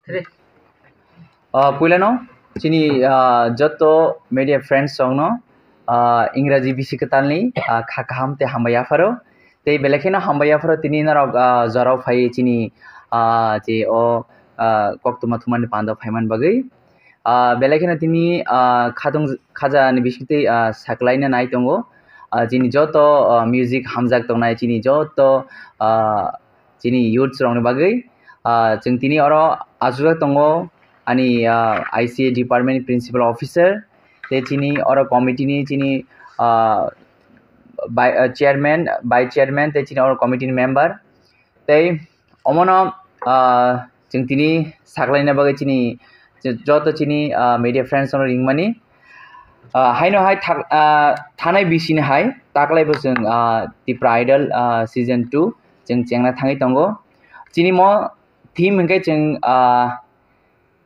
Three. Puilano, chini joto media friends song no इंराजी बिसिकतालनि खाकाहाम ते हामबायाफारो ते बेलेखेना हामबायाफारो तिनि नाराव जराव फाय चिनि जे ओ कक्तुमा थुमानि पान्दा फायमान बागै बेलेखेना तिनि खाजा नि बिसिकते साकलाइना नाय दंगो चिनि जतो म्युजिक हामजाक दंनाय चिनि जतो चिनि युथ्स रंनि बागै जों तिनि अरो आजुगा दंगो अनि ICA डिपार्टमेंट प्रिंसिपल ऑफिसर ते चिनी और कमिटी नि चिनी चेयरमैन बाय चेयरमैन ते चिनी और कमिटी मेंबर ते अमनो जों तिनी सागलायना बागै चिनी जत चिनी मीडिया फ्रेंड्स और रिंगमानी हायनो हाय थानाय बिसिनि हाय ताकलायबो जों तिप्रा आइडल सीजन 2 जों चेंना थाङै दंगो चिनी मो थीम हंके जों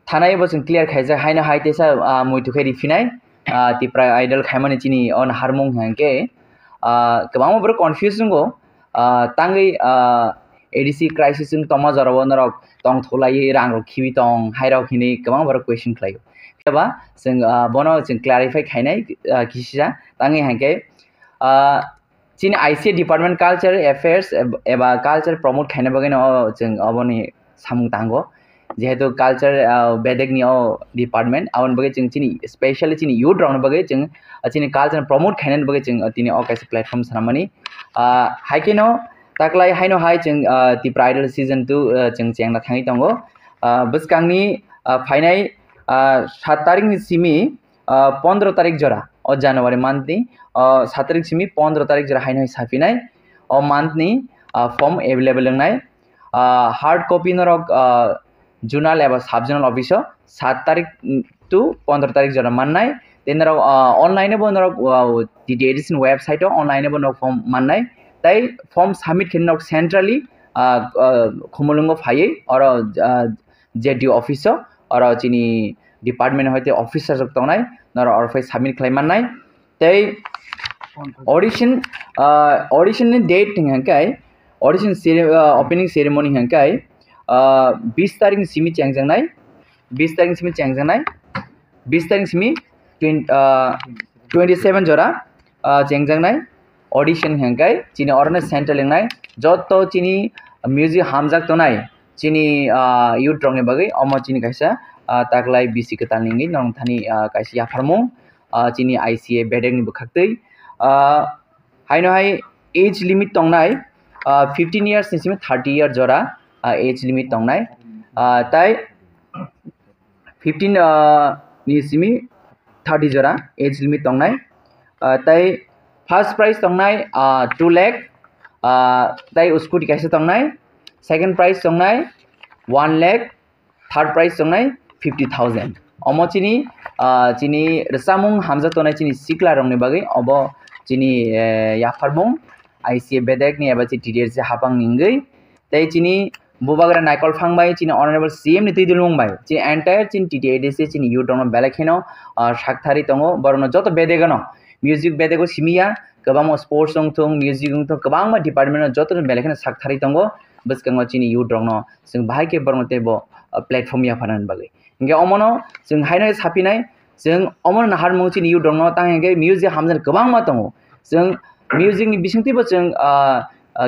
थानाय बो जों क्लियर खायजा हायनो हाय तेसा मुइथुखे रिफिनाय तिप्रा आइडल खायमानि चिनी अन हारमों हंके गोबां बर कन्फ्यूजन गो तांगै एडीसी क्राइसिस जों तमा जराव नरक तंग थलायै रांग खिबि तंग हायराव खिनि गोबां बर क्वेश्चन खालायो तबा जों बनो जों क्लैरिफाई खायनाय किसिया तांगै हंके चिनी ICA डिपार्टमेंट कल्चर अफेयर्स एबा कल्चर प्रमोट खायना बगै जों अबनि सामुं तांगो जेहेतु कल्चर बेदेगनि डिपार्टमेंट आवन बगे जों चिनी स्पेशली चिनी यूथ राउंड बगे जों चिनी कल्चर प्रमोट खायनान बगे जों तिनी अकाइस प्लेटफॉर्म सानामानि हाइकेनो ताकलाय हायनो हाय जों तिप्रा आइडल सीजन 2 जों चेंना थाङै दंगो बसकांनि फाइनाय 7 तारिखनि सिमी 15 तारिख जरा ओ जनवरी मंथनि 7 तारिख सिमी 15 तारिख जरा हायनो साफिनाय ओ मंथनि फॉर्म अवेलेबल नंनाय हार्ड कॉपी नरक जुनाल एबा सब जुनाल ऑफिस 7 तारिख टू 15 तारिख जरा माननाय तेनराव ऑनलाइन बो नरक एडिशन वेबसाइट ऑनलाइन बो नरक फॉर्म माननाय ताई फॉर्म सबमिट खेन नरक सेंट्रली खुमलुंगो फायै और जेडी ऑफिस और चिनी डिपार्टमेंट होते ऑफिसर जक तंनाय नर और फाय सबमिट खालाय माननाय ताई ऑडिशन नि डेट हंकाय ऑडिशन ओपनिंग सेरेमनी हंकाय 20 तारिख सिमी चेंगजांनाय 20 तारिख सिमी चेंगजांनाय 20 तारिख सिमी 27 जरा चेंगजांनाय ऑडिशन हंकाय चिनी ऑर्डर सेंटर लेंनाय जतो चिनी म्यूजिक हामजाक तनाय चिनी यूथ रंगनि बगै अम चिनी कायसा ताकलाय बिसि कतालनि नंग थानि कायसा याफारमु चिनी ICA बेडेगनि बखाक्तै हायनो hi age limit तंनाय 15 years निसिम 30 इयर जरा एज लिमिट तंनाय ताई 15 निसिमी 30 जरा एज लिमिट तंनाय ताई फर्स्ट प्राइज तंनाय 2 लाख ताई उसको कैसे तंनाय सेकंड प्राइज तंनाय 1 लाख थर्ड प्राइज तंनाय 50,000 अमो चिनी चिनी रसामुं हामजा तंनाय चिनी सिक्ला रंगनि बागै अब चिनी याफारमुं ICA बेदेगनि एबा TDR से हापां निंगै ताई चिनी बुबागरा नाइकल फांबाय चिनी ऑनरेबल CM नि तैदुल मुंबाय चिनी एंटायर चिनी TDADC चिनी यूथ रंग बेलेखेनो साकथारि तंगो बरनो जतो बेदेगनो म्यूजिक बेदेगो सिमिया गोबां स्पोर्ट्स दंथों म्यूजिक दंथों गोबां डिपार्टमेंट जतो बेलेखेनो साकथारि तंगो बसकांगो चिनी यूथ रंग जों बाहायके बरनो तेबो प्लेटफॉर्म याफानान बागै इंगे अमनो जों हायनो साफिनाय जों अमनो नाहारमु चिनी यूथ रंग तांगे म्यूजिक हामजन गोबां मा दंगो जों म्यूजिक नि बिसिंतिबो जों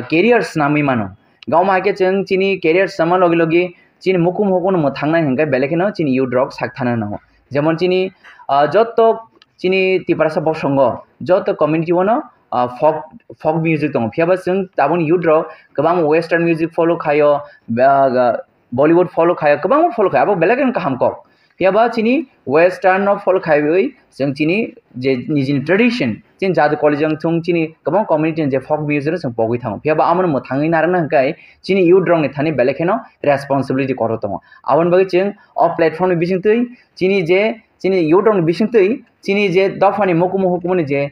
कैरियर्स नामै मानो गाव माके जों चिनी कैरियर समा लगे लगे चिनी मुकुम होकोन म थांनाय हंगाय बेलेखेनो चिनी यूथ रक साकथाना नांगो जेमन चिनी जतो चिनी तिप्रासा बसंग जतो कम्युनिटी वनो फक म्यूजिक दं फियाबा जों ताबन यूथ रक गोबां वेस्टार्न म्यूजिक फॉलो खायो बॉलीवुड फॉलो खायो गोबां फॉलो खायो अब बेलेखेनो काम को फियाबा चिनी वेस्टार्न न फॉलो खायो जों चिनी जे निजिनि ट्रेडिशन चिन जादु कॉलेजों थुं चिनी गोबां कम्युनिटी जे फक म्यूजिक जों बगै थाङो फियाबा आमन म थाङै नारना हंकाय चिनी यूथ रंनि थानि बेलेखेनो रेस्पॉन्सिबिलिटी करो दङ आवन बगै जों अ प्लेटफॉर्म बिसिंतै चिनी जे चिनी यूथ रंनि बिसिंतै चिनी जे दफानि मुकुम हुकुमनि जे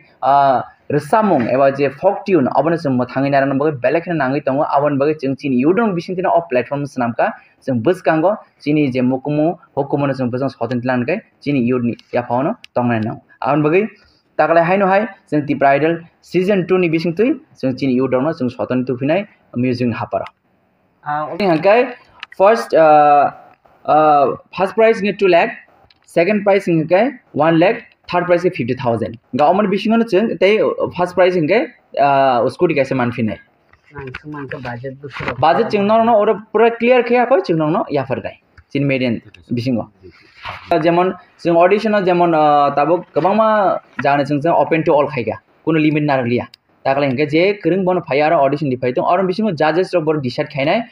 रसामुं एबा जे फक ट्यून अबन जों म थाङै नारना बगै बेलेखेनो नाङै दङ आवन बगै जों चिनी यूथ रंनि बिसिंतैनो अ प्लेटफॉर्म सनामका जों बसकांगो चिनी जे मुकुम हुकुमनो जों बजों सदनलानकै चिनी यूथ नि याफावनो तंनाय नाव आवन बगै ताकलाय हायनो हाय जों तिप्रा आइडल सीजन 2 नि बिसिंतै जों चिनी यूथ रंनो जों सदन तुफिनाय म्यूजिक हापारा हंकाय first first price nge 2 lakh, second price nge 1 lakh, third price nge 50,000. Ga oman bising no cheng tei first price nge scooty kaise manfinai. Budget cheng no ora pura clear khaya ko cheng no ya far gai. Chin median bisingo. Jemon cheng audition jemon tabuk kabangma jane cheng open to all khaiga. Kuno limit na raglia. Takle nge je kering bon phayara audition diphai tong aron bisingo judges rok bor decide khainai.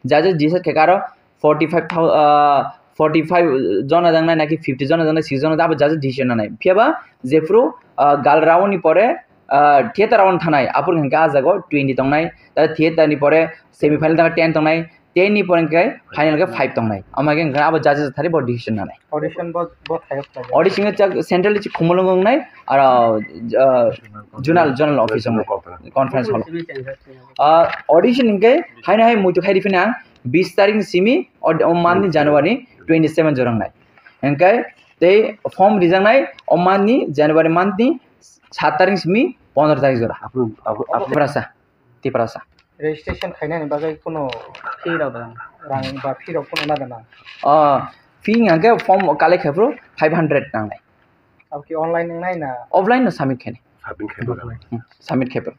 Judges decide khekaro 45 jona jangna naki 50 jona jangna 6 jona daba judges decision nai. Phiaba jefru gal round ni pore theater round thanai apur hengka ajago 20 tongnai ta theater ni pore semi final daga 10 tongnai 10 ni pore kai final ga 5 tongnai amage hengka abo judges thari bo decision nai audition bot audition cha central chi khumulung nai ar journal office ngai conference hall audition hengkai haina hai muitu khai difina 20 तारिख सिमी और Omani जनवरी 27 जोरंग नाय हंकाय ते form रिजंग नाय Omani जनवरी month नि 7 तारिख सिमी 15 तारिख जोरा अपरासा Tiprasa registration खाइना नि बागै कोनो फी रां बा फी रो कोनो नादना फी हंके फॉर्म काले खेप्रो 500 नांनाय अब कि ऑनलाइन नाय ना ऑफलाइन न सबमिट खेने सबमिट खेप्रो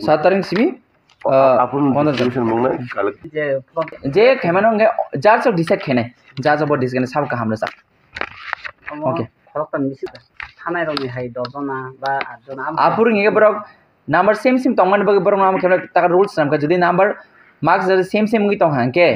7 तारिख सिमी जे खेमानो नगे जार्ज ऑफ डिसाइड खेने जार्ज ऑफ डिसाइड सब का हमरे सा ओके खरकन मिसि थानाय रनि हाय दजना बा आठजना आपुर नगे बरक नंबर सेम तंगमान बगे बरक नाम खेना ताका रूल्स नाम का जदि नंबर मार्क्स जदि सेम मुगी तंग हांके